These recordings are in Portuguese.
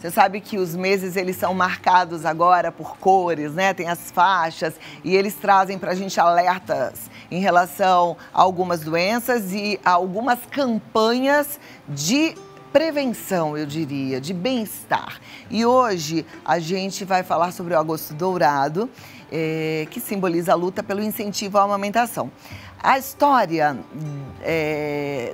Você sabe que os meses, eles são marcados agora por cores, né? Tem as faixas e eles trazem pra gente alertas em relação a algumas doenças e a algumas campanhas de prevenção, eu diria, de bem-estar. E hoje a gente vai falar sobre o Agosto Dourado, que simboliza a luta pelo incentivo à amamentação. A história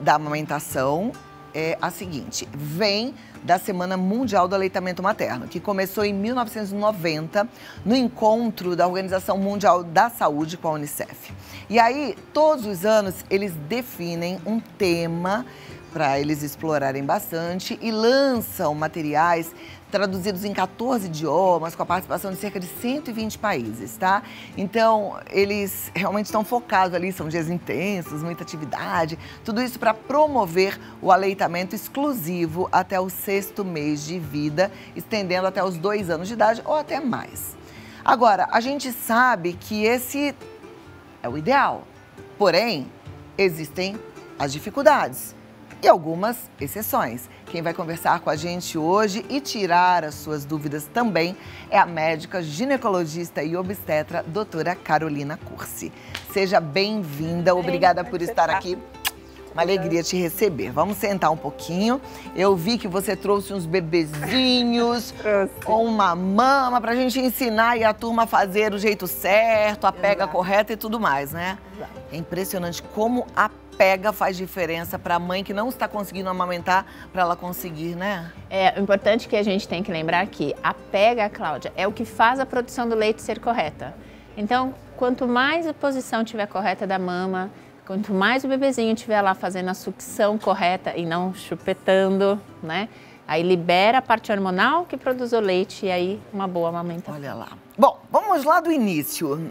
da amamentação é a seguinte: vem da Semana Mundial do Aleitamento Materno, que começou em 1990, no encontro da Organização Mundial da Saúde com a Unicef. E aí, todos os anos, eles definem um tema para eles explorarem bastante e lançam materiais traduzidos em 14 idiomas, com a participação de cerca de 120 países, tá? Então, eles realmente estão focados ali, são dias intensos, muita atividade, tudo isso para promover o aleitamento exclusivo até o 6º mês de vida, estendendo até os 2 anos de idade ou até mais. Agora, a gente sabe que esse é o ideal, porém, existem as dificuldades e algumas exceções. Quem vai conversar com a gente hoje e tirar as suas dúvidas também é a médica, ginecologista e obstetra, doutora Carolina Cursi. Seja bem-vinda, obrigada por estar aqui. Uma alegria te receber. Vamos sentar um pouquinho. Eu vi que você trouxe uns bebezinhos com uma mama pra gente ensinar e a turma a fazer o jeito certo, a pega correta e tudo mais, né? É impressionante como a pega faz diferença para a mãe que não está conseguindo amamentar, para ela conseguir, né? É, o importante que a gente tem que lembrar que a pega, Cláudia, é o que faz a produção do leite ser correta. Então, quanto mais a posição estiver correta da mama, quanto mais o bebezinho estiver lá fazendo a sucção correta e não chupetando, né? Aí libera a parte hormonal que produz o leite e aí uma boa amamentação. Olha lá. Bom, vamos lá do início.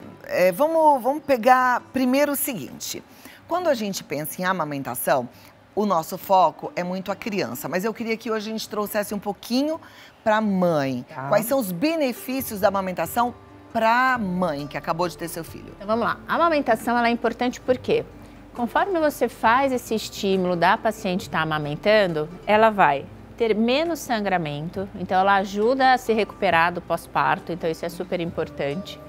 Vamos pegar primeiro o seguinte. Quando a gente pensa em amamentação, o nosso foco é muito a criança. Mas eu queria que hoje a gente trouxesse um pouquinho para a mãe. Tá. Quais são os benefícios da amamentação para a mãe que acabou de ter seu filho? Então vamos lá. A amamentação ela é importante porque conforme você faz esse estímulo da paciente estar amamentando, ela vai ter menos sangramento. Então ela ajuda a se recuperar do pós-parto. Então isso é super importante.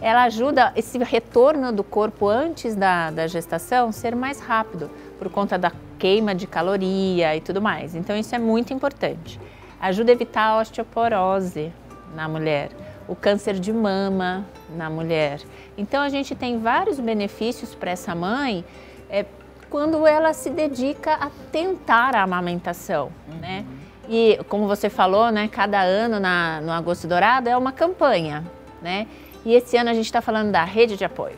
Ela ajuda esse retorno do corpo antes da gestação ser mais rápido, por conta da queima de caloria e tudo mais. Então isso é muito importante. Ajuda a evitar a osteoporose na mulher, o câncer de mama na mulher. Então a gente tem vários benefícios para essa mãe quando ela se dedica a tentar a amamentação, né? E como você falou, né, cada ano no Agosto Dourado é uma campanha, né? E esse ano a gente está falando da rede de apoio.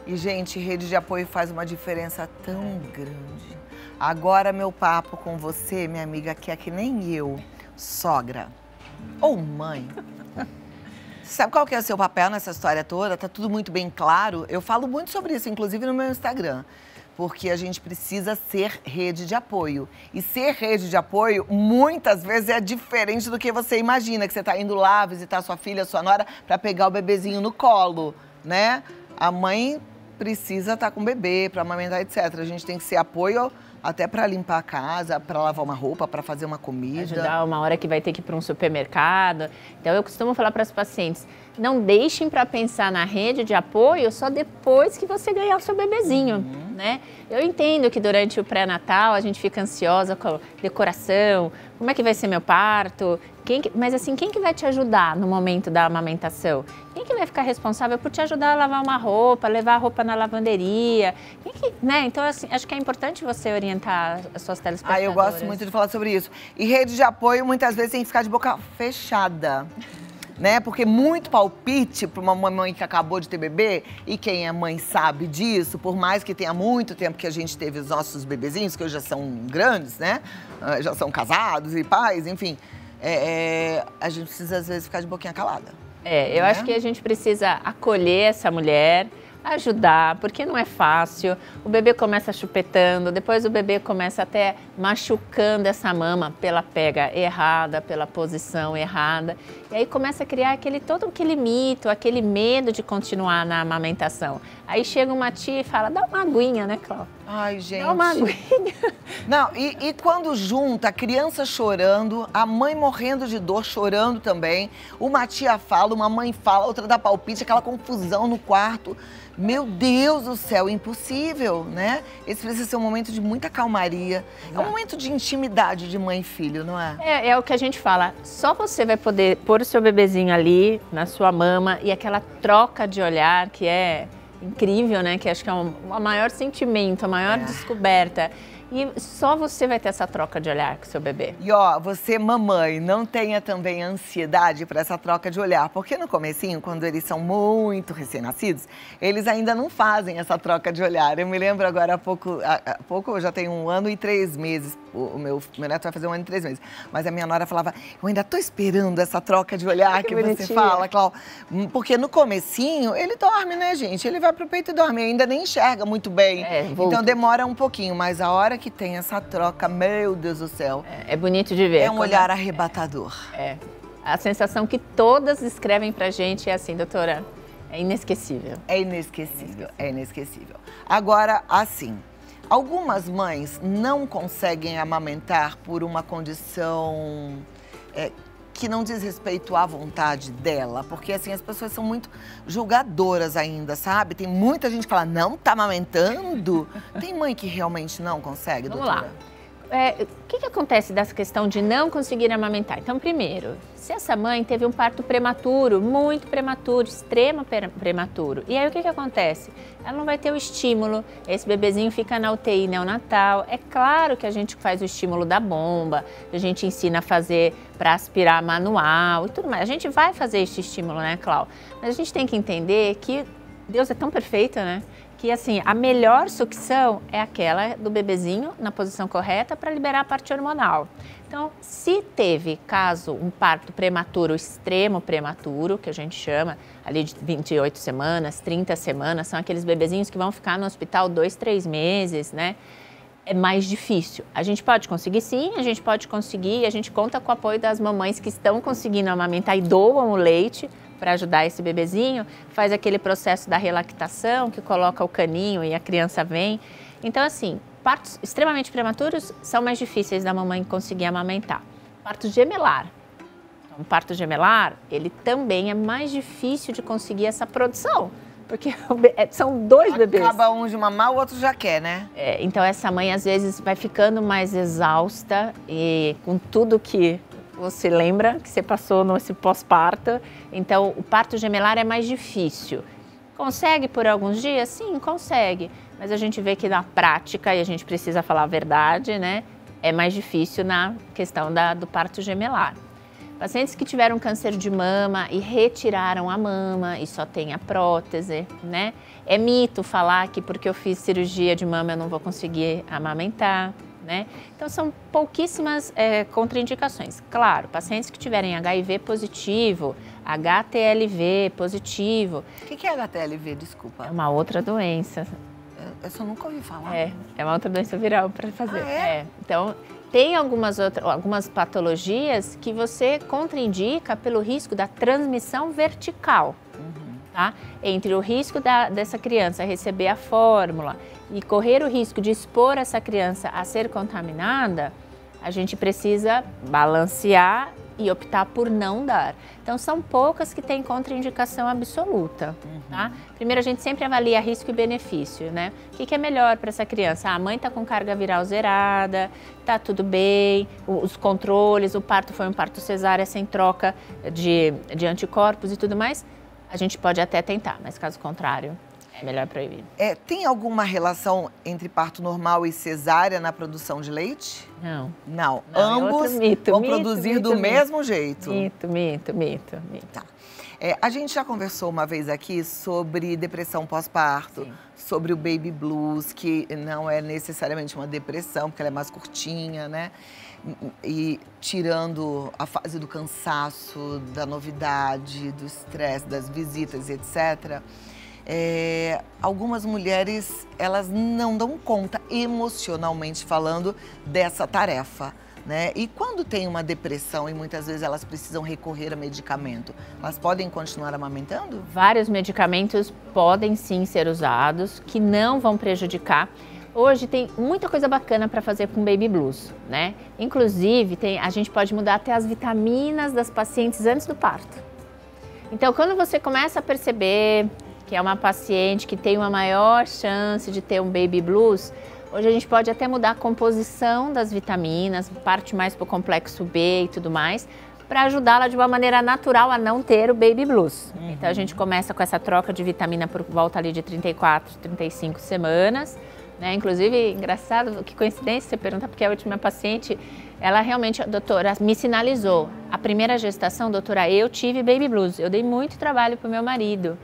E, gente, rede de apoio faz uma diferença tão grande. Agora, meu papo com você, minha amiga, que é que nem eu, sogra ou mãe. Sabe qual que é o seu papel nessa história toda? Tá tudo muito bem claro. Eu falo muito sobre isso, inclusive no meu Instagram. Porque a gente precisa ser rede de apoio. E ser rede de apoio, muitas vezes, é diferente do que você imagina. Que você está indo lá visitar sua filha, sua nora, para pegar o bebezinho no colo, né? A mãe precisa estar com o bebê, para amamentar, etc. A gente tem que ser apoio até para limpar a casa, para lavar uma roupa, para fazer uma comida. Ajudar uma hora que vai ter que ir para um supermercado. Então, eu costumo falar para as pacientes, não deixem para pensar na rede de apoio só depois que você ganhar o seu bebezinho, né? Eu entendo que durante o pré-natal a gente fica ansiosa com a decoração, como é que vai ser meu parto, mas assim, quem que vai te ajudar no momento da amamentação? Quem que vai ficar responsável por te ajudar a lavar uma roupa, levar a roupa na lavanderia? Né? Então, assim, acho que é importante você orientar as suas telespectadoras. Eu gosto muito de falar sobre isso. E rede de apoio, muitas vezes, tem que ficar de boca fechada. Né? Porque muito palpite para uma mãe que acabou de ter bebê, e quem é mãe sabe disso, por mais que tenha muito tempo que a gente teve os nossos bebezinhos, que hoje já são grandes, né? Já são casados e pais, enfim. A gente precisa, às vezes, ficar de boquinha calada. Eu acho que a gente precisa acolher essa mulher, ajudar, porque não é fácil. O bebê começa chupetando, depois o bebê começa até machucando essa mama pela pega errada, pela posição errada. E aí começa a criar todo aquele mito, aquele medo de continuar na amamentação. Aí chega uma tia e fala, dá uma aguinha, né, Cláudia? Ai, gente. Dá uma aguinha. Não, e quando junta a criança chorando, a mãe morrendo de dor, chorando também, uma tia fala, uma mãe fala, outra dá palpite, aquela confusão no quarto. Meu Deus do céu, impossível, né? Esse precisa ser um momento de muita calmaria. É um momento de intimidade de mãe e filho, não é? É o que a gente fala, só você vai poder pôr o seu bebezinho ali, na sua mama, e aquela troca de olhar que é incrível, né? Que acho que é o maior sentimento, a maior descoberta. E só você vai ter essa troca de olhar com o seu bebê. E ó, você, mamãe, não tenha também ansiedade para essa troca de olhar, porque no comecinho, quando eles são muito recém-nascidos, eles ainda não fazem essa troca de olhar. Eu me lembro agora há pouco eu já tenho 1 ano e 3 meses, o meu neto vai fazer 1 ano e 3 meses, mas a minha nora falava, eu ainda tô esperando essa troca de olhar que você fala, Clau, porque no comecinho ele dorme, né, gente? Ele vai pro peito e dorme, ainda nem enxerga muito bem, então demora um pouquinho, mas a hora que tem essa troca, meu Deus do céu. É bonito de ver. É um olhar arrebatador. A sensação que todas escrevem pra gente é assim, doutora, é inesquecível. É inesquecível, é inesquecível. Agora, assim, algumas mães não conseguem amamentar por uma condição que não diz respeito à vontade dela, porque assim, as pessoas são muito julgadoras ainda, sabe? Tem muita gente que fala, não tá amamentando? Tem mãe que realmente não consegue, doutora? Vamos lá. O que acontece dessa questão de não conseguir amamentar? Então, primeiro, se essa mãe teve um parto prematuro, muito prematuro, extremo prematuro, e aí o que acontece? Ela não vai ter o estímulo, esse bebezinho fica na UTI neonatal. É claro que a gente faz o estímulo da bomba, a gente ensina a fazer para aspirar manual e tudo mais. A gente vai fazer esse estímulo, né, Clau? Mas a gente tem que entender que Deus é tão perfeito, né? Que assim, a melhor sucção é aquela do bebezinho na posição correta para liberar a parte hormonal. Então, se teve, caso, um parto prematuro, extremo prematuro, que a gente chama ali de 28 semanas, 30 semanas, são aqueles bebezinhos que vão ficar no hospital 2, 3 meses, né? É mais difícil. A gente pode conseguir sim, a gente pode conseguir, a gente conta com o apoio das mamães que estão conseguindo amamentar e doam o leite para ajudar esse bebezinho, faz aquele processo da relactação, que coloca o caninho e a criança vem. Então, assim, partos extremamente prematuros são mais difíceis da mamãe conseguir amamentar. Parto gemelar. Então, parto gemelar, ele também é mais difícil de conseguir essa produção, porque são 2 bebês. Acaba um de mamar, o outro já quer, né? Então, essa mãe, às vezes, vai ficando mais exausta e com tudo que você lembra que você passou nesse pós-parto. Então, o parto gemelar é mais difícil. Consegue por alguns dias? Sim, consegue. Mas a gente vê que na prática, e a gente precisa falar a verdade, né? É mais difícil na questão do parto gemelar. Pacientes que tiveram câncer de mama e retiraram a mama e só tem a prótese, né? É mito falar que porque eu fiz cirurgia de mama eu não vou conseguir amamentar. Né? Então, são pouquíssimas contraindicações. Claro, pacientes que tiverem HIV positivo, HTLV positivo. O que é HTLV, desculpa? É uma outra doença. Eu só nunca ouvi falar. É uma outra doença viral para fazer. Ah, Então, tem algumas patologias que você contraindica pelo risco da transmissão vertical. Tá? Entre o risco dessa criança receber a fórmula e correr o risco de expor essa criança a ser contaminada, a gente precisa balancear e optar por não dar. Então, são poucas que têm contraindicação absoluta. Tá? Primeiro, a gente sempre avalia risco e benefício, né? O que é melhor para essa criança? A mãe está com carga viral zerada, está tudo bem, os controles, o parto foi um parto cesárea sem troca de anticorpos e tudo mais. A gente pode até tentar, mas caso contrário, é melhor proibir. Tem alguma relação entre parto normal e cesárea na produção de leite? Não. Não. Ambos vão produzir do mesmo jeito? Mito. Tá. A gente já conversou uma vez aqui sobre depressão pós-parto, sobre o baby blues, que não é necessariamente uma depressão, porque ela é mais curtinha, né? E tirando a fase do cansaço, da novidade, do estresse, das visitas, etc., algumas mulheres, elas não dão conta, emocionalmente falando, dessa tarefa, né? E quando tem uma depressão e muitas vezes elas precisam recorrer a medicamento, elas podem continuar amamentando? Vários medicamentos podem sim ser usados, que não vão prejudicar. Hoje tem muita coisa bacana para fazer com Baby Blues, né? Inclusive, a gente pode mudar até as vitaminas das pacientes antes do parto. Então, quando você começa a perceber que é uma paciente que tem uma maior chance de ter um Baby Blues, hoje a gente pode até mudar a composição das vitaminas, parte mais para o complexo B e tudo mais, para ajudá-la de uma maneira natural a não ter o Baby Blues. Então, a gente começa com essa troca de vitamina por volta ali de 34, 35 semanas. Né? Inclusive, engraçado, que coincidência você perguntar, porque a última paciente, ela realmente, a doutora, me sinalizou. A primeira gestação, doutora, eu tive Baby Blues, eu dei muito trabalho para o meu marido.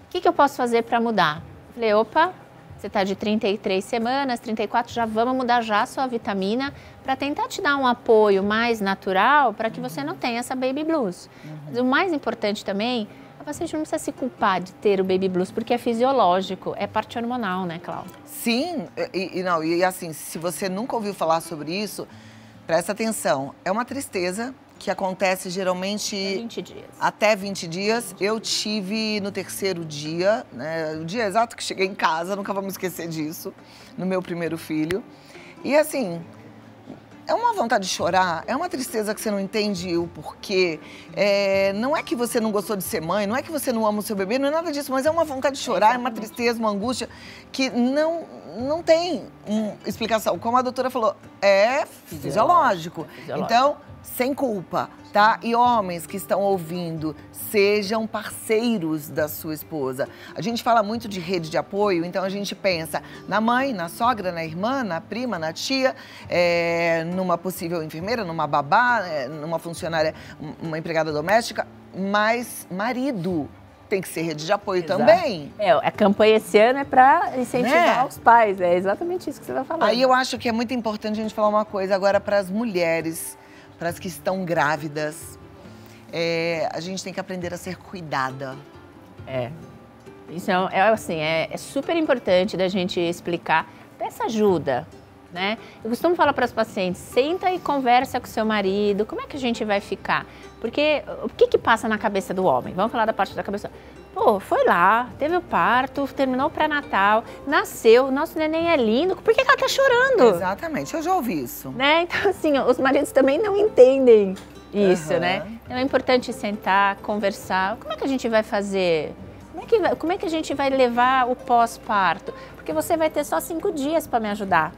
O que eu posso fazer para mudar? Falei, opa, você está de 33 semanas, 34, já vamos mudar já a sua vitamina para tentar te dar um apoio mais natural para que você não tenha essa Baby Blues. Mas o mais importante também, a paciente não precisa se culpar de ter o Baby Blues, porque é fisiológico, é parte hormonal, né, Cláudia? Sim, e assim, se você nunca ouviu falar sobre isso, presta atenção. É uma tristeza que acontece geralmente... Até 20 dias. Até 20 dias. Eu tive no terceiro dia, né, o dia exato que cheguei em casa, nunca vamos esquecer disso, no meu primeiro filho. E assim... É uma vontade de chorar, é uma tristeza que você não entende o porquê. Não é que você não gostou de ser mãe, não é que você não ama o seu bebê, não é nada disso, mas é uma vontade de chorar, é uma tristeza, uma angústia que não tem explicação. Como a doutora falou, é fisiológico. Então, sem culpa, tá? E homens que estão ouvindo, sejam parceiros da sua esposa. A gente fala muito de rede de apoio, então a gente pensa na mãe, na sogra, na irmã, na prima, na tia, numa possível enfermeira, numa babá, numa funcionária, uma empregada doméstica, mas marido tem que ser rede de apoio também. A campanha esse ano é para incentivar os pais, é exatamente isso que você está falando. Aí eu acho que é muito importante a gente falar uma coisa agora para as mulheres, para as que estão grávidas. A gente tem que aprender a ser cuidada. Isso é super importante da gente explicar. Peça ajuda, né? Eu costumo falar para as pacientes, senta e conversa com o seu marido, como é que a gente vai ficar? Porque o que passa na cabeça do homem? Vamos falar da parte da cabeça. Pô, foi lá, teve o parto, terminou o pré-natal, nasceu, nosso neném é lindo, por que ela tá chorando? Exatamente, eu já ouvi isso. Né? Então, assim, os maridos também não entendem isso, né? Então é importante sentar, conversar. Como é que a gente vai fazer? Como é que a gente vai levar o pós-parto? Porque você vai ter só 5 dias para me ajudar.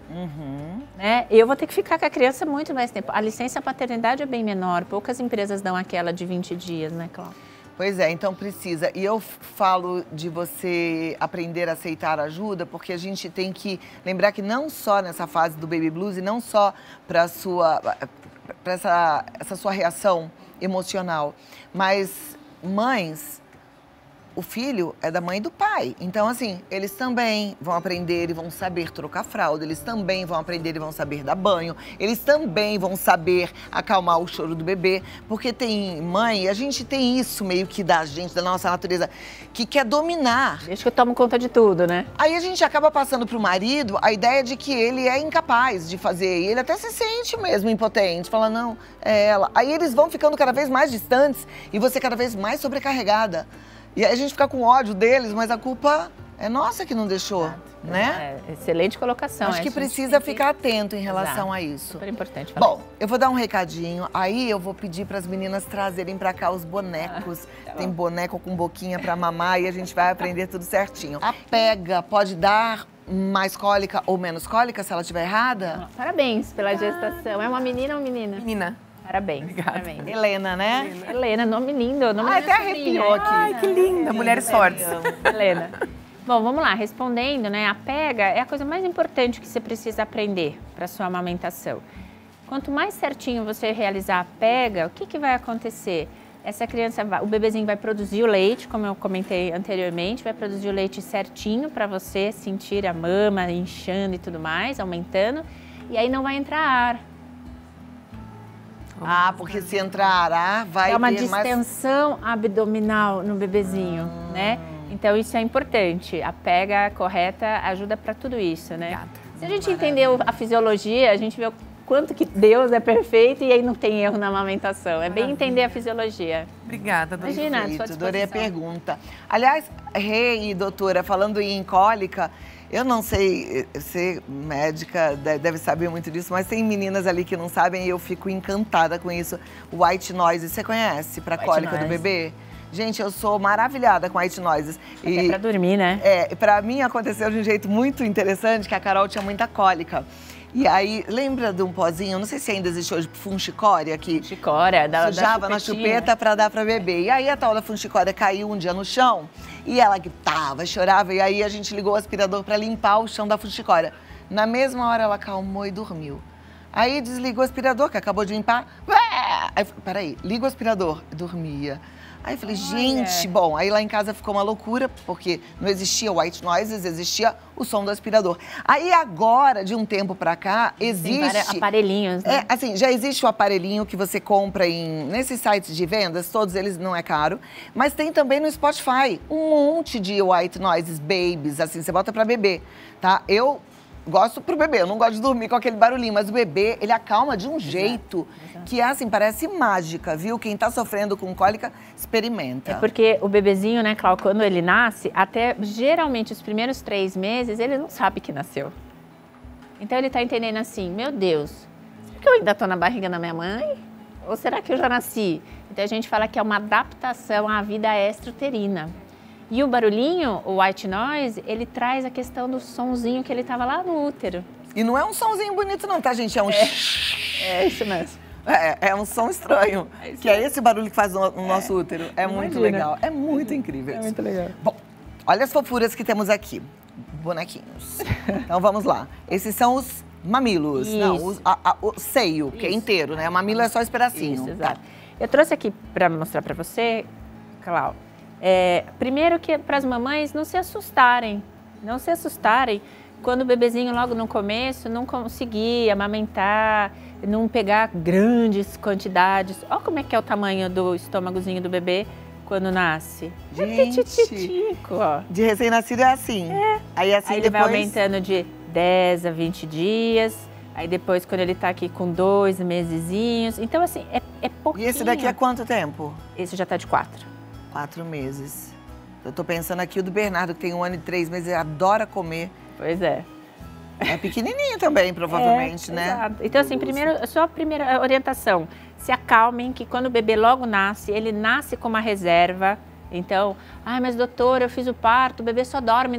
Né? Eu vou ter que ficar com a criança muito mais tempo. A licença paternidade é bem menor, poucas empresas dão aquela de 20 dias, né, Cláudia? Pois é, então precisa. E eu falo de você aprender a aceitar ajuda, porque a gente tem que lembrar que não só nessa fase do Baby Blues e não só para essa sua reação emocional, mas mães, o filho é da mãe e do pai. Então, assim, eles também vão aprender e vão saber trocar fralda, eles também vão aprender e vão saber dar banho, eles também vão saber acalmar o choro do bebê, porque tem mãe, a gente tem isso meio que da gente, da nossa natureza, que quer dominar. Deixa que eu tomo conta de tudo, né? Aí a gente acaba passando pro marido a ideia de que ele é incapaz de fazer, e ele até se sente mesmo impotente, fala, não, é ela. Aí eles vão ficando cada vez mais distantes e você cada vez mais sobrecarregada. E aí a gente fica com ódio deles, mas a culpa é nossa que não deixou, né? Excelente colocação. Acho que precisa ficar atento em relação a isso. Super importante falar. Bom, eu vou dar um recadinho, aí eu vou pedir para as meninas trazerem para cá os bonecos. Tem boneco com boquinha para mamar e a gente vai aprender tudo certinho. A pega pode dar mais cólica ou menos cólica se ela estiver errada? Parabéns pela gestação. É uma menina ou menina? Menina. Parabéns. Obrigada. Parabéns. Helena, né? Helena, nome lindo. Nome até arrepiou aqui. Ai, que linda. Mulheres fortes. Helena. Bom, vamos lá. Respondendo, né? A pega é a coisa mais importante que você precisa aprender para sua amamentação. Quanto mais certinho você realizar a pega, o que vai acontecer? Essa criança, o bebezinho vai produzir o leite, como eu comentei anteriormente, vai produzir o leite certinho para você sentir a mama inchando e tudo mais, aumentando. E aí não vai entrar ar. Ah, porque se entrar ar, vai ter uma ter distensão abdominal no bebezinho, né? Então isso é importante. A pega correta ajuda para tudo isso, né? Obrigada. Se a gente entender a fisiologia, a gente vê o quanto que Deus é perfeito e aí não tem erro na amamentação. É bem entender a fisiologia. Obrigada, doutora. Imagina, à sua disposição. Adorei a pergunta. Aliás, Rei e doutora, falando em cólica, Eu não sei, ser médica deve saber muito disso, mas tem meninas ali que não sabem e eu fico encantada com isso. O white noise, você conhece para cólica do bebê? Gente, eu sou maravilhada com white noises. É pra dormir, né? Pra mim aconteceu de um jeito muito interessante, que a Carol tinha muita cólica. E aí, lembra de um pozinho, não sei se ainda existe hoje, funchicória, que Funchicória, sujava na chupeta pra dar pra beber. E aí a tal da funchicória caiu um dia no chão e ela gritava, chorava. E aí a gente ligou o aspirador pra limpar o chão da funchicória. Na mesma hora ela acalmou e dormiu. Aí desligou o aspirador, que acabou de limpar. Aí, peraí, liga o aspirador. Dormia. Aí eu falei, gente, bom, aí lá em casa ficou uma loucura, porque não existia white noises, existia o som do aspirador. Aí agora, de um tempo pra cá, existe... Tem vários aparelhinhos, né? Assim, já existe o aparelhinho que você compra nesses sites de vendas, todos eles não é caro, mas tem também no Spotify um monte de white noises, babies, assim, você bota pra beber, tá? Eu gosto pro bebê, eu não gosto de dormir com aquele barulhinho, mas o bebê, ele acalma de um jeito que, assim, parece mágica, viu? Quem tá sofrendo com cólica, experimenta. É porque o bebezinho, né, Cláudia, quando ele nasce, até geralmente os primeiros 3 meses, ele não sabe que nasceu. Então ele tá entendendo assim, meu Deus, será que eu ainda tô na barriga da minha mãe? Ou será que eu já nasci? Então a gente fala que é uma adaptação à vida extra-uterina. E o barulhinho, o white noise, ele traz a questão do sonzinho que ele tava lá no útero. E não é um sonzinho bonito não, tá, gente? É um... É isso mesmo. É um som estranho, que é esse barulho que faz no nosso útero. É muito legal, é muito incrível isso. É muito legal. Bom, olha as fofuras que temos aqui. Bonequinhos. Então vamos lá. Esses são os mamilos. Isso. Não, o seio, que é inteiro, né? O mamilo é só esse pedacinho. Isso, exato. Eu trouxe aqui para mostrar para você, Cláudia. Primeiro que para as mamães não se assustarem. Não se assustarem quando o bebezinho logo no começo não conseguir amamentar, não pegar grandes quantidades. Olha como é que é o tamanho do estômagozinho do bebê quando nasce. Gente, Titico, ó. de recém-nascido é assim. Aí assim Aí ele depois... vai aumentando de 10 a 20 dias. Aí depois quando ele tá aqui com 2 mesezinhos. Então assim, é pouquinho. E esse daqui é quanto tempo? Esse já tá de 4. 4 meses. Eu tô pensando aqui o do Bernardo, que tem 1 ano e 3 meses, ele adora comer. Pois é. É pequenininho também, provavelmente, né? Exato. Então, assim, só a primeira orientação. Se acalmem que quando o bebê logo nasce, ele nasce com uma reserva. Então, mas doutor, eu fiz o parto, o bebê só dorme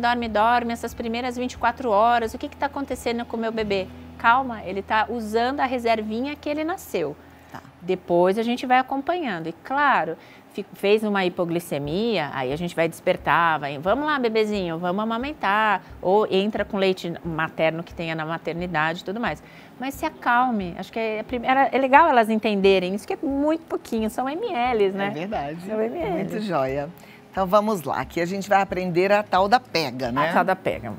essas primeiras 24 horas. O que está acontecendo com o meu bebê? Calma, ele está usando a reservinha que ele nasceu. Tá. Depois a gente vai acompanhando. E claro, fez uma hipoglicemia, aí a gente vai despertar, vamos lá, bebezinho, vamos amamentar. Ou entra com leite materno que tenha na maternidade e tudo mais. Mas se acalme. Acho que é legal elas entenderem. Isso que é muito pouquinho, são ml, né? É verdade. São ml. Muito joia. Então vamos lá, aqui a gente vai aprender a tal da pega, né? A tal da pega.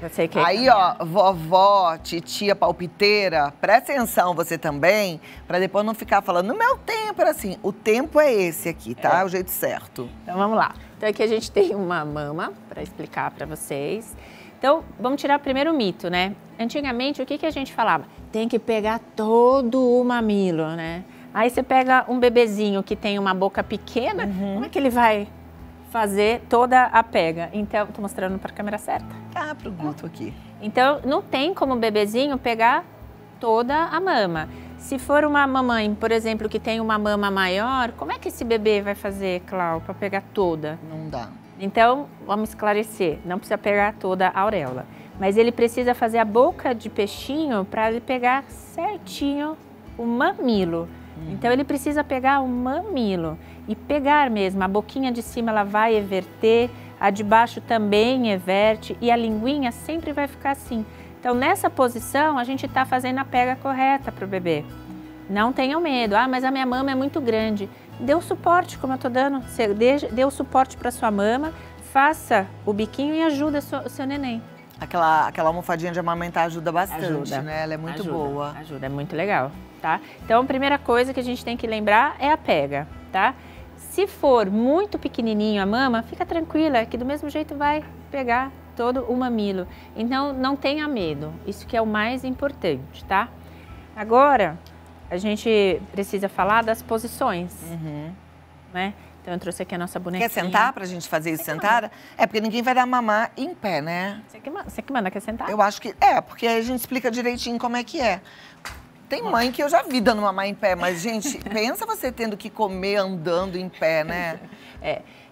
Você que Aí, ó, vovó, titia palpiteira, presta atenção você também, pra depois não ficar falando, no meu tempo era assim. O tempo é esse aqui, tá? É o jeito certo. Então vamos lá. Então aqui a gente tem uma mama para explicar para vocês. Então vamos tirar o primeiro mito, né? Antigamente o que a gente falava? Tem que pegar todo o mamilo, né? Aí você pega um bebezinho que tem uma boca pequena, como é que ele vai fazer toda a pega? Então, tô mostrando para a câmera certa. Pro Guto aqui. Então, não tem como o bebezinho pegar toda a mama. Se for uma mamãe, por exemplo, que tem uma mama maior, como é que esse bebê vai fazer, Clau, para pegar toda? Não dá. Então, vamos esclarecer, não precisa pegar toda a auréola. Mas ele precisa fazer a boca de peixinho para ele pegar certinho o mamilo. Então, ele precisa pegar o mamilo e pegar mesmo. A boquinha de cima ela vai everter, a de baixo também everte e a linguinha sempre vai ficar assim. Então, nessa posição, a gente está fazendo a pega correta para o bebê. Não tenham medo. Mas a minha mama é muito grande. Dê o suporte, como eu estou dando. Você dê o suporte para sua mama, faça o biquinho e ajuda o seu neném. Aquela almofadinha de amamentar ajuda bastante, né? Ela é muito boa. Ajuda, é muito legal, tá? Então, a primeira coisa que a gente tem que lembrar é a pega, tá? Se for muito pequenininho a mama, fica tranquila, que do mesmo jeito vai pegar todo o mamilo. Então, não tenha medo, isso que é o mais importante, tá? Agora, a gente precisa falar das posições, né? Então eu trouxe aqui a nossa bonequinha. Quer sentar pra gente fazer isso sentada? É, porque ninguém vai dar mamar em pé, né? Você que manda, quer sentar? Eu acho que porque aí a gente explica direitinho como é que é. Tem mãe que eu já vi dando mamar em pé, mas, gente, pensa você tendo que comer andando em pé, né?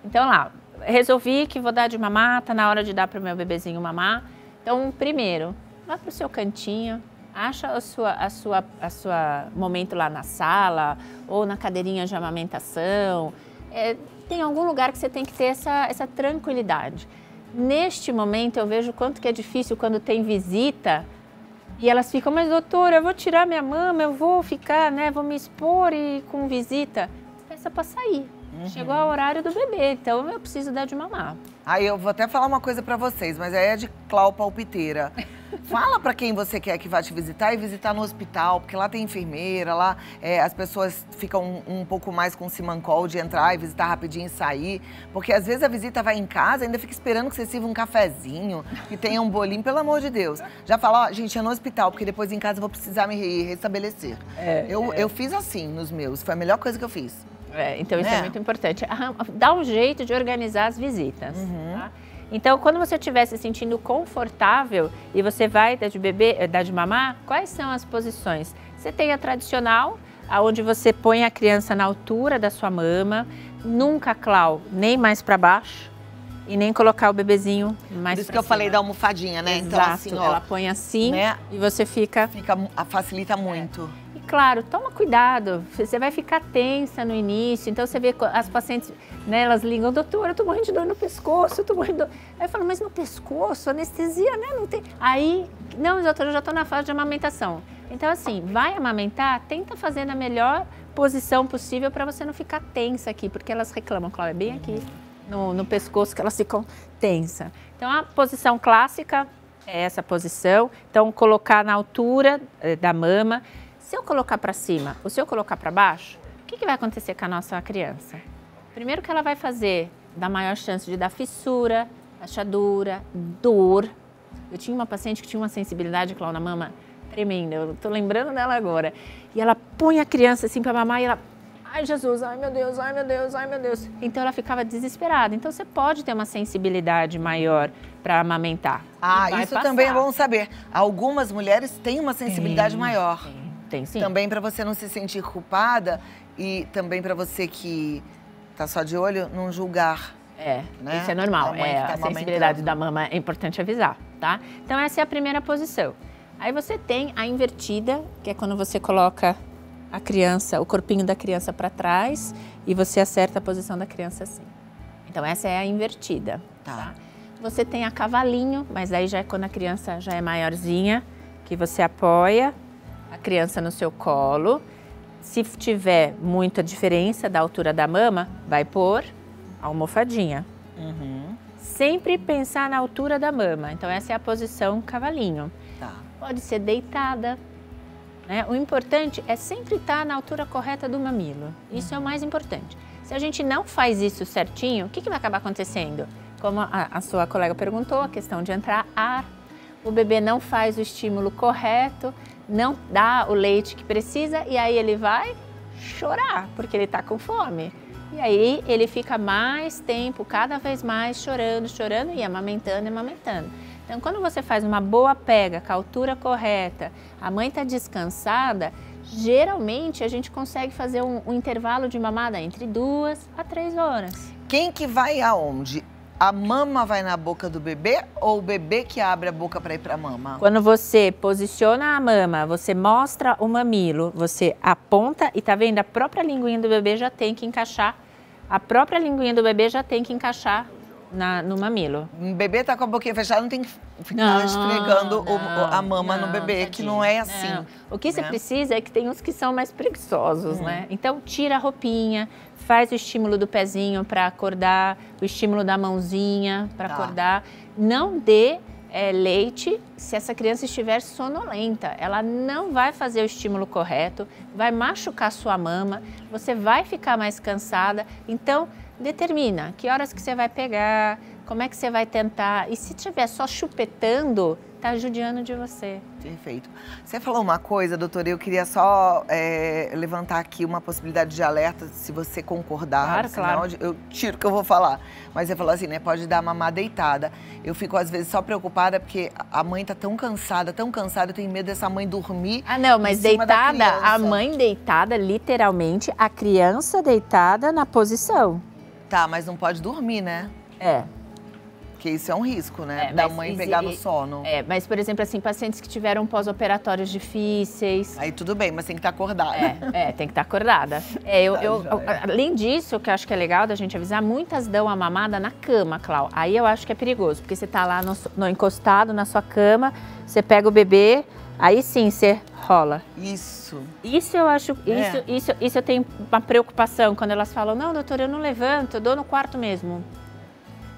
Então lá, resolvi que vou dar de mamar, tá na hora de dar pro meu bebezinho mamar. Então, primeiro, vá pro seu cantinho, acha a sua momento lá na sala ou na cadeirinha de amamentação. Tem algum lugar que você tem que ter essa tranquilidade. Neste momento, eu vejo quanto que é difícil quando tem visita e elas ficam, mas doutora, eu vou tirar minha mama, eu vou ficar, né, vou me expor e com visita. Peça para sair. Chegou o horário do bebê, então eu preciso dar de mamar. Aí eu vou até falar uma coisa pra vocês, mas aí é de Clau palpiteira. Fala pra quem você quer que vá te visitar e visitar no hospital, porque lá tem enfermeira, lá as pessoas ficam um pouco mais com simancol de entrar e visitar rapidinho e sair. Porque às vezes a visita vai em casa, ainda fica esperando que você sirva um cafezinho, que tenha um bolinho, pelo amor de Deus. Já fala, ó, gente, é no hospital, porque depois em casa eu vou precisar me restabelecer. Eu fiz assim nos meus, foi a melhor coisa que eu fiz. Então isso é muito importante. Dá um jeito de organizar as visitas. Tá? Então, quando você estiver se sentindo confortável e você vai dar de mamar, quais são as posições? Você tem a tradicional, onde você põe a criança na altura da sua mama, nunca, Clau, nem mais para baixo e nem colocar o bebezinho mais. Por isso que eu falei da almofadinha, né? Exato. Então, assim, ó, ela põe assim, né? E você facilita muito. Claro, toma cuidado, você vai ficar tensa no início, então você vê as pacientes, né, elas ligam, doutora, eu tô morrendo de dor no pescoço, eu tô morrendo de dor. Aí eu falo, mas no pescoço, anestesia, né, não tem... Aí, não, doutora, eu já tô na fase de amamentação. Então, assim, vai amamentar, tenta fazer na melhor posição possível para você não ficar tensa aqui, porque elas reclamam, Cláudia, é bem aqui no pescoço que elas ficam tensas. Então, a posição clássica é essa posição, então colocar na altura da mama. Se eu colocar para cima ou se eu colocar para baixo, o que vai acontecer com a nossa criança? Primeiro que ela vai dar maior chance de dar fissura, rachadura, dor. Eu tinha uma paciente que tinha uma sensibilidade, Cláudia, na mama tremenda, eu tô lembrando dela agora. E ela põe a criança assim para mamar e ela, ai Jesus, ai meu Deus, ai meu Deus, ai meu Deus. Então ela ficava desesperada. Então você pode ter uma sensibilidade maior para amamentar. Isso também é bom saber. Algumas mulheres têm uma sensibilidade maior. Tem, sim. Também para você não se sentir culpada e também para você que tá só de olho, não julgar. Né? Isso é normal. A sensibilidade da mama é importante avisar, tá? Então essa é a primeira posição. Aí você tem a invertida, que é quando você coloca a criança, o corpinho da criança para trás e você acerta a posição da criança assim. Então essa é a invertida, tá? Você tem a cavalinho, mas aí já é quando a criança já é maiorzinha, que você apoia a criança no seu colo. Se tiver muita diferença da altura da mama, vai pôr a almofadinha. Sempre pensar na altura da mama. Então essa é a posição cavalinho. Pode ser deitada, né? O importante é sempre estar na altura correta do mamilo. Isso é o mais importante. Se a gente não faz isso certinho, o que vai acabar acontecendo? Como a sua colega perguntou, a questão de entrar ar. O bebê não faz o estímulo correto, não dá o leite que precisa e aí ele vai chorar, porque ele está com fome. E aí ele fica mais tempo, cada vez mais chorando e amamentando. Então, quando você faz uma boa pega, com a altura correta, a mãe está descansada, geralmente a gente consegue fazer um intervalo de mamada entre 2 a 3 horas. Quem que vai aonde? A mama vai na boca do bebê ou o bebê que abre a boca para ir para a mama? Quando você posiciona a mama, você mostra o mamilo, você aponta e tá vendo? A própria linguinha do bebê já tem que encaixar. No mamilo. O bebê tá com a boquinha fechada, não tem que ficar esfregando a mama no bebê, que não é assim. Não. O que você precisa é que tem uns que são mais preguiçosos, né? Então tira a roupinha, faz o estímulo do pezinho para acordar, o estímulo da mãozinha para acordar. Não dê leite se essa criança estiver sonolenta. Ela não vai fazer o estímulo correto, vai machucar sua mama, você vai ficar mais cansada. Então, determina que horas que você vai pegar, como é que você vai tentar. E se estiver só chupetando, tá judiando de você. Perfeito. Você falou uma coisa, doutora, eu queria só levantar aqui uma possibilidade de alerta, se você concordar. Claro, senão claro. eu tiro o que eu vou falar. Mas você falou assim, né, pode dar mamar deitada. Eu fico, às vezes, só preocupada porque a mãe tá tão cansada, eu tenho medo dessa mãe dormir. Ah, não, mas em cima da deitada, criança. a mãe deitada, literalmente, a criança deitada na posição. Tá, mas não pode dormir, né? É. Porque isso é um risco, né? Da mãe pegar no sono. Mas, por exemplo, assim, pacientes que tiveram pós-operatórios difíceis. Aí tudo bem, mas tem que estar acordada. Tem que estar acordada. Além disso, que eu acho que é legal da gente avisar, muitas dão a mamada na cama, Clau. Aí eu acho que é perigoso, porque você tá lá no encostado na sua cama, você pega o bebê, aí sim você rola. Isso eu acho, isso eu tenho uma preocupação quando elas falam, não, doutora, eu não levanto, eu dou no quarto mesmo.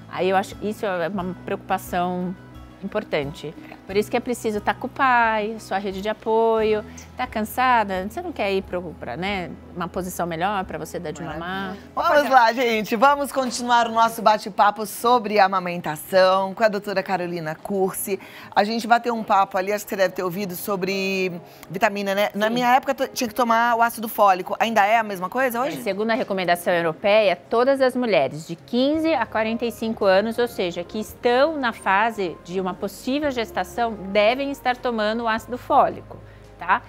Aí eu acho isso é uma preocupação importante. Por isso que é preciso estar com o pai, sua rede de apoio. Tá cansada? Você não quer ir para uma posição melhor para você dar de mamar? Vamos lá, gente. Vamos continuar o nosso bate-papo sobre amamentação com a doutora Carolina Cursi. A gente bateu um papo ali, acho que você deve ter ouvido, sobre vitamina, né? Sim. Na minha época, tinha que tomar o ácido fólico. Ainda é a mesma coisa hoje? Segundo a recomendação europeia, todas as mulheres de 15 a 45 anos, ou seja, que estão na fase de uma possível gestação, devem estar tomando o ácido fólico, tá?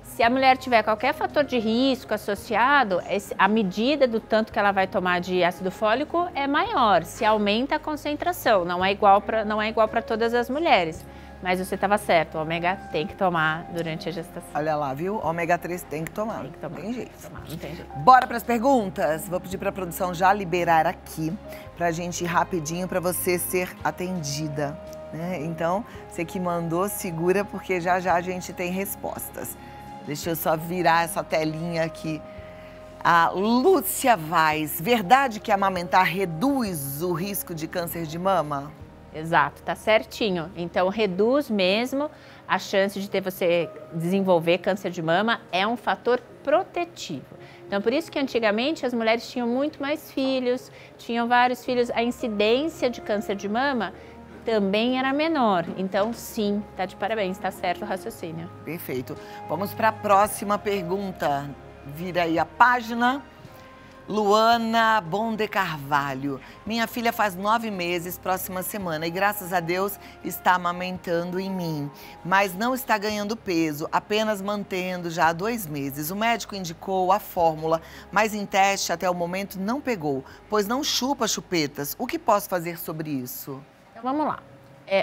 Se a mulher tiver qualquer fator de risco associado, a medida do tanto que ela vai tomar de ácido fólico é maior, se aumenta a concentração, não é igual para todas as mulheres. Mas você estava certo, o ômega tem que tomar durante a gestação. Olha lá, viu? Ômega 3 tem que tomar. Tem que tomar. Tem jeito. Não tem jeito. Bora para as perguntas? Vou pedir para a produção já liberar aqui, para a gente ir rapidinho para você ser atendida. Né? Então, você que mandou, segura, porque já já a gente tem respostas. Deixa eu só virar essa telinha aqui. A Lúcia Vaz, verdade que amamentar reduz o risco de câncer de mama? Exato, tá certinho. Então, reduz mesmo a chance de você desenvolver câncer de mama, é um fator protetivo. Então, por isso que antigamente as mulheres tinham muito mais filhos, tinham vários filhos, a incidência de câncer de mama também era menor. Então, sim, tá de parabéns, tá certo o raciocínio. Perfeito. Vamos para a próxima pergunta. Vira aí a página. Luana Bonde Carvalho. Minha filha faz 9 meses, próxima semana, e graças a Deus está amamentando em mim. Mas não está ganhando peso, apenas mantendo já há 2 meses. O médico indicou a fórmula, mas em teste até o momento não pegou, pois não chupa chupetas. O que posso fazer sobre isso? Então vamos lá.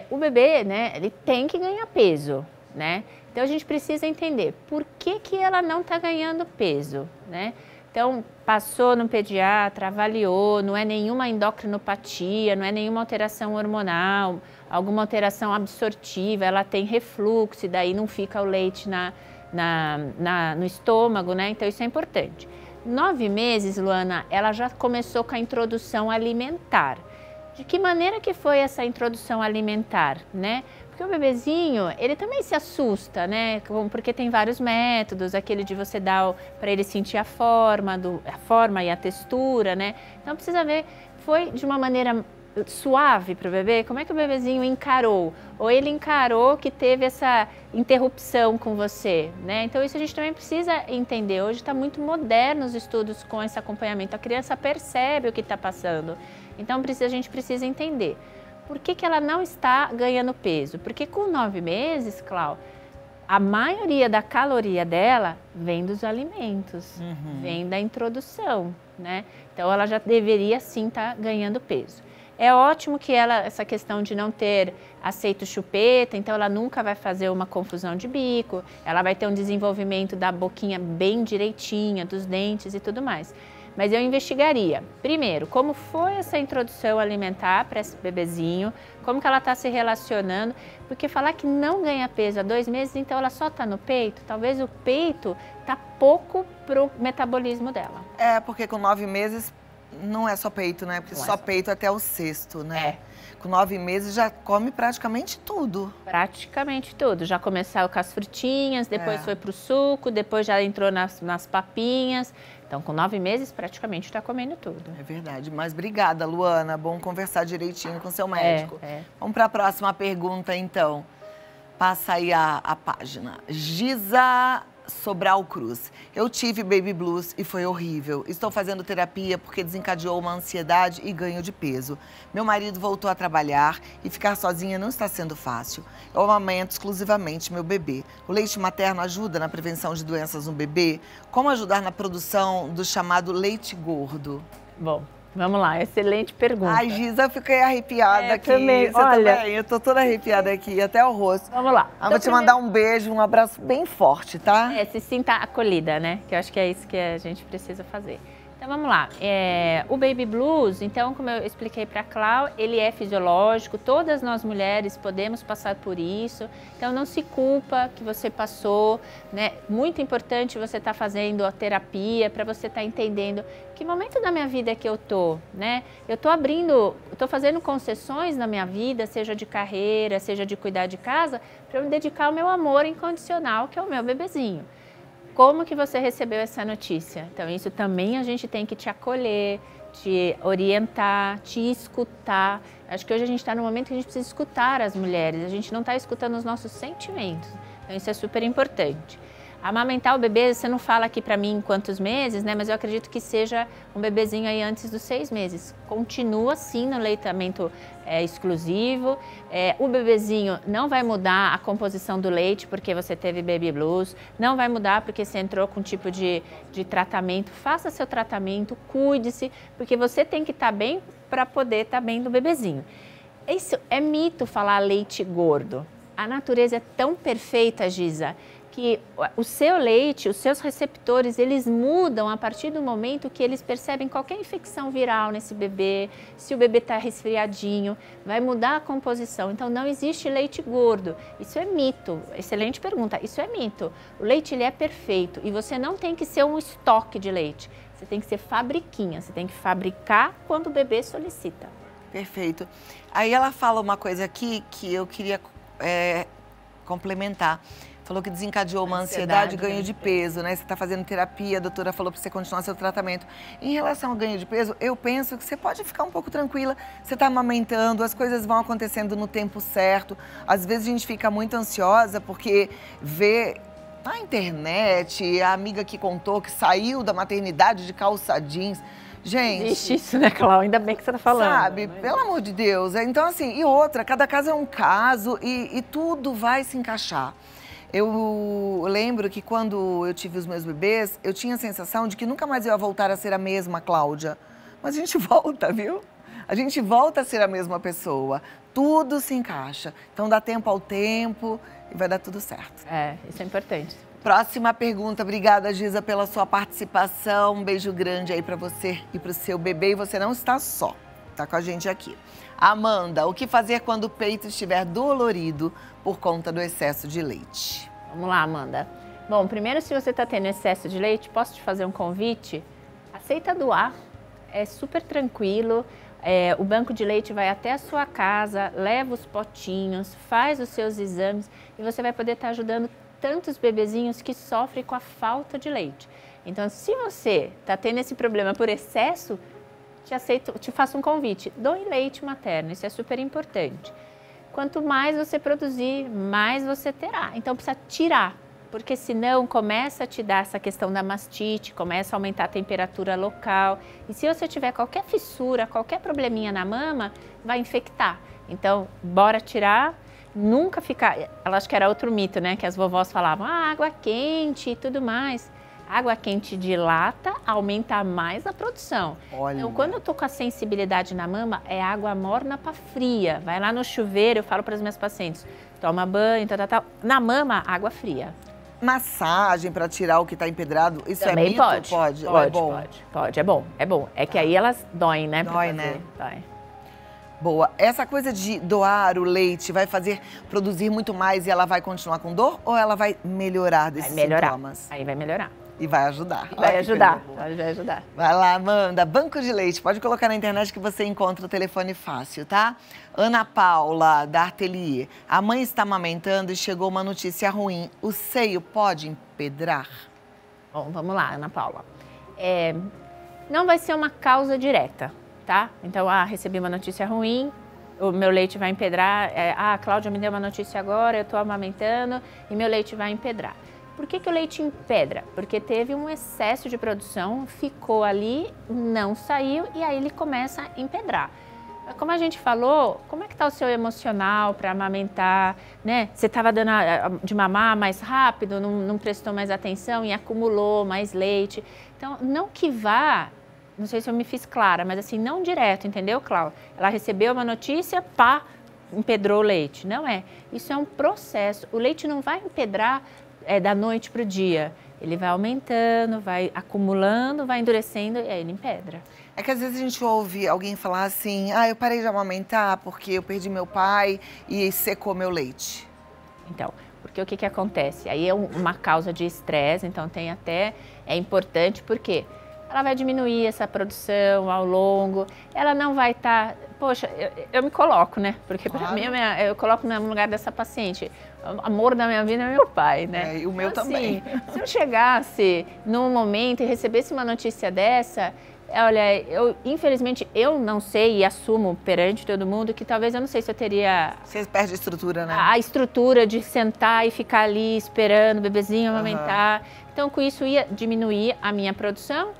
O bebê, né, ele tem que ganhar peso, né? Então a gente precisa entender por que ela não está ganhando peso, né? Então, passou no pediatra, avaliou, não é nenhuma endocrinopatia, não é nenhuma alteração hormonal, alguma alteração absortiva, ela tem refluxo e daí não fica o leite no estômago, né? Então, isso é importante. 9 meses, Luana, ela já começou com a introdução alimentar. De que maneira que foi essa introdução alimentar, né? Porque o bebezinho, ele também se assusta, né? Porque tem vários métodos, aquele de você dar para ele sentir a forma e a textura, né? Então precisa ver, foi de uma maneira suave para o bebê? Como é que o bebezinho encarou? Ou ele encarou que teve essa interrupção com você, né? Então isso a gente também precisa entender. Hoje está muito moderno os estudos com esse acompanhamento. A criança percebe o que está passando. Então a gente precisa entender. Por que ela não está ganhando peso? Porque com 9 meses, Clau, a maioria da caloria dela vem dos alimentos, vem da introdução, né? Então ela já deveria sim estar ganhando peso. É ótimo que essa questão de não ter aceito chupeta, então ela nunca vai fazer uma confusão de bico, ela vai ter um desenvolvimento da boquinha bem direitinha, dos dentes e tudo mais. Mas eu investigaria, primeiro, como foi essa introdução alimentar para esse bebezinho, como que ela está se relacionando, porque falar que não ganha peso há 2 meses, então ela só está no peito, talvez o peito está pouco para o metabolismo dela. Porque com 9 meses não é só peito, né? Porque só peito até o 6º, né? Com 9 meses já come praticamente tudo. Praticamente tudo. Já começou com as frutinhas, depois foi para o suco, depois já entrou nas papinhas. Então, com 9 meses, praticamente está comendo tudo. É verdade. Mas obrigada, Luana. Bom conversar direitinho com seu médico. Vamos para a próxima pergunta, então. Passa aí a página. Giza Sobral Cruz. Eu tive baby blues e foi horrível. Estou fazendo terapia porque desencadeou uma ansiedade e ganho de peso. Meu marido voltou a trabalhar e ficar sozinha não está sendo fácil. Eu amamento exclusivamente meu bebê. O leite materno ajuda na prevenção de doenças no bebê? Como ajudar na produção do chamado leite gordo? Bom, vamos lá, excelente pergunta. Ai, Giza, eu fiquei arrepiada aqui. Também. Você Olha, também? Eu tô toda arrepiada aqui, até o rosto. Vamos lá. Vou te mandar um beijo, um abraço bem forte, tá? Se sinta acolhida, né? Que eu acho que é isso que a gente precisa fazer. Então vamos lá, o Baby Blues, então como eu expliquei para a Clau, ele é fisiológico, todas nós mulheres podemos passar por isso, então não se culpa que você passou, né? Muito importante você estar fazendo a terapia para você estar entendendo que momento da minha vida é que eu tô, né? Eu tô fazendo concessões na minha vida, seja de carreira, seja de cuidar de casa, para eu me dedicar ao meu amor incondicional, que é o meu bebezinho. Como que você recebeu essa notícia? Então, isso também a gente tem que te acolher, te orientar, te escutar. Acho que hoje a gente está no momento que a gente precisa escutar as mulheres, a gente não está escutando os nossos sentimentos. Então, isso é super importante. Amamentar o bebê, você não fala aqui para mim quantos meses, né? Mas eu acredito que seja um bebezinho aí antes dos 6 meses. Continua sim no leitamento exclusivo. O bebezinho não vai mudar a composição do leite porque você teve baby blues. Não vai mudar porque você entrou com um tipo de tratamento. Faça seu tratamento, cuide-se, porque você tem que estar bem para poder estar bem do bebezinho. Isso é mito falar leite gordo. A natureza é tão perfeita, Giza, que o seu leite, os seus receptores, eles mudam a partir do momento que eles percebem qualquer infecção viral nesse bebê, se o bebê está resfriadinho, vai mudar a composição. Então, não existe leite gordo. Isso é mito. Excelente pergunta. Isso é mito. O leite, ele é perfeito e você não tem que ser um estoque de leite. Você tem que ser fabriquinha, você tem que fabricar quando o bebê solicita. Perfeito. Aí ela fala uma coisa aqui que eu queria complementar. Falou que desencadeou uma ansiedade e ganho de peso, né? Você está fazendo terapia, a doutora falou para você continuar seu tratamento. Em relação ao ganho de peso, eu penso que você pode ficar um pouco tranquila. Você está amamentando, as coisas vão acontecendo no tempo certo. Às vezes a gente fica muito ansiosa porque vê na internet a amiga que contou que saiu da maternidade de calça jeans. Gente... Existe isso, né, Clau? Ainda bem que você tá falando. Sabe? Pelo amor de Deus. Então, assim, e outra, cada caso é um caso e tudo vai se encaixar. Eu lembro que quando eu tive os meus bebês, eu tinha a sensação de que nunca mais eu ia voltar a ser a mesma Cláudia. Mas a gente volta, viu? A gente volta a ser a mesma pessoa. Tudo se encaixa. Então, dá tempo ao tempo e vai dar tudo certo. Isso é importante. Próxima pergunta. Obrigada, Giza, pela sua participação. Um beijo grande aí pra você e pro seu bebê. E você não está só, tá com a gente aqui. Amanda, o que fazer quando o peito estiver dolorido por conta do excesso de leite? Vamos lá, Amanda. Bom, primeiro, se você está tendo excesso de leite, posso te fazer um convite? Aceita doar, é super tranquilo. O banco de leite vai até a sua casa, leva os potinhos, faz os seus exames e você vai poder estar ajudando tantos bebezinhos que sofrem com a falta de leite. Então, se você está tendo esse problema por excesso, te faço um convite, doe leite materno, isso é super importante. Quanto mais você produzir, mais você terá. Então precisa tirar, porque senão começa a te dar essa questão da mastite, começa a aumentar a temperatura local. E se você tiver qualquer fissura, qualquer probleminha na mama, vai infectar. Então, bora tirar, nunca ficar... Eu acho que era outro mito, né? Que as vovós falavam, água quente e tudo mais. Água quente dilata, aumenta mais a produção. Olha. Então, quando eu tô com a sensibilidade na mama, é água morna para fria. Vai lá no chuveiro, eu falo para as minhas pacientes, toma banho, tal. Na mama, água fria. Massagem para tirar o que está empedrado, isso também é mito? Pode, é bom? Pode, é bom. É que aí elas doem, né? Dói, né? Dói. Boa. Essa coisa de doar o leite vai fazer produzir muito mais e ela vai continuar com dor ou ela vai melhorar desses sintomas? Aí vai melhorar. E vai ajudar. Vai ajudar. Vai lá, Amanda. Banco de leite. Pode colocar na internet que você encontra o telefone fácil, tá? Ana Paula, da Artelier. A mãe está amamentando e chegou uma notícia ruim. O seio pode empedrar? Bom, vamos lá, Ana Paula. Não vai ser uma causa direta, tá? Então, recebi uma notícia ruim, o meu leite vai empedrar, a Cláudia me deu uma notícia agora, eu estou amamentando e meu leite vai empedrar. Por que o leite empedra? Porque teve um excesso de produção, ficou ali, não saiu e aí ele começa a empedrar. Como a gente falou, como é que está o seu emocional para amamentar, né? Você estava dando de mamar mais rápido, não prestou mais atenção e acumulou mais leite. Então, não que vá, não sei se eu me fiz clara, mas assim, não direto, entendeu, Cláudia? Ela recebeu uma notícia, pá, empedrou o leite. Não é. Isso é um processo. O leite não vai empedrar da noite para o dia. Ele vai aumentando, vai acumulando, vai endurecendo e aí ele empedra. É que às vezes a gente ouve alguém falar assim, eu parei de amamentar porque eu perdi meu pai e secou meu leite. Então, porque o que acontece? Aí é uma causa de estresse, então é importante porque ela vai diminuir essa produção ao longo, ela não vai estar... Poxa, eu me coloco, né? Porque para mim, eu coloco no lugar dessa paciente. O amor da minha vida é meu pai, né? E o meu então, também. Assim, se eu chegasse num momento e recebesse uma notícia dessa, olha, infelizmente, eu não sei e assumo perante todo mundo que talvez eu não sei se eu teria... Você perde a estrutura, né? A estrutura de sentar e ficar ali esperando o bebezinho amamentar. Então, com isso, ia diminuir a minha produção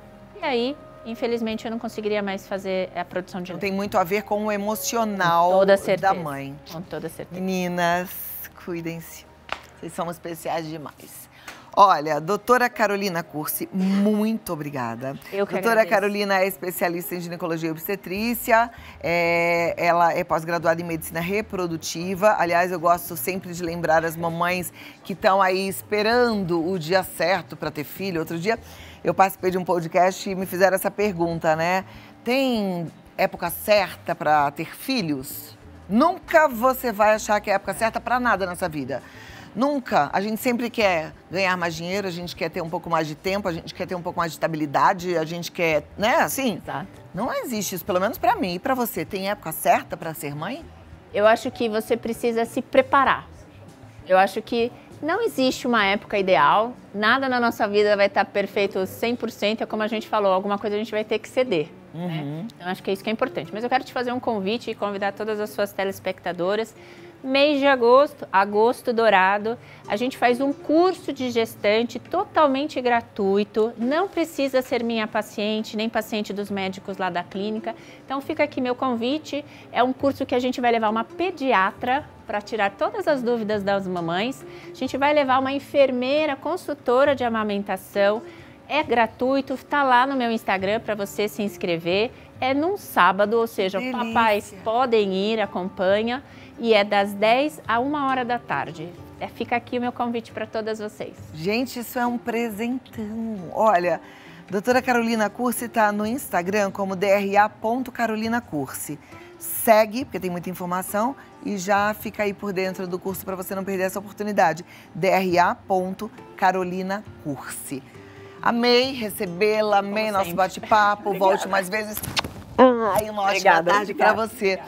e aí... Infelizmente, eu não conseguiria mais fazer a produção de leite. Tem muito a ver com o emocional da mãe. Com toda certeza. Meninas, cuidem-se. Vocês são especiais demais. Olha, doutora Carolina Cursi, muito obrigada. Eu que doutora agradeço. Carolina é especialista em ginecologia e obstetrícia, ela é pós-graduada em medicina reprodutiva. Aliás, eu gosto sempre de lembrar as mamães que estão aí esperando o dia certo para ter filho. Outro dia eu participei de um podcast e me fizeram essa pergunta, né? Tem época certa para ter filhos? Nunca você vai achar que é a época certa para nada nessa vida. Nunca. A gente sempre quer ganhar mais dinheiro, a gente quer ter um pouco mais de tempo, a gente quer ter um pouco mais de estabilidade, a gente quer, né, assim? Exato. Não existe isso, pelo menos para mim. E para você, tem época certa para ser mãe? Eu acho que você precisa se preparar. Eu acho que não existe uma época ideal, nada na nossa vida vai estar perfeito 100%, é como a gente falou, alguma coisa a gente vai ter que ceder. Né? Então, acho que é isso que é importante. Mas eu quero te fazer um convite e convidar todas as suas telespectadoras. Mês de agosto, agosto dourado, a gente faz um curso de gestante totalmente gratuito, não precisa ser minha paciente, nem paciente dos médicos lá da clínica. Então fica aqui meu convite, é um curso que a gente vai levar uma pediatra para tirar todas as dúvidas das mamães, a gente vai levar uma enfermeira, consultora de amamentação, é gratuito, está lá no meu Instagram para você se inscrever, é num sábado, ou seja, os papais podem ir, acompanha. E é das 10 a 1 hora da tarde. Fica aqui o meu convite para todas vocês. Gente, isso é um presentão. Olha, doutora Carolina Cursi está no Instagram como dra.carolinacursi. Segue, porque tem muita informação, e já fica aí por dentro do curso para você não perder essa oportunidade. dra.carolinacursi. Amei recebê-la, amei nosso bate-papo. Volte mais vezes. Uma ótima tarde para você.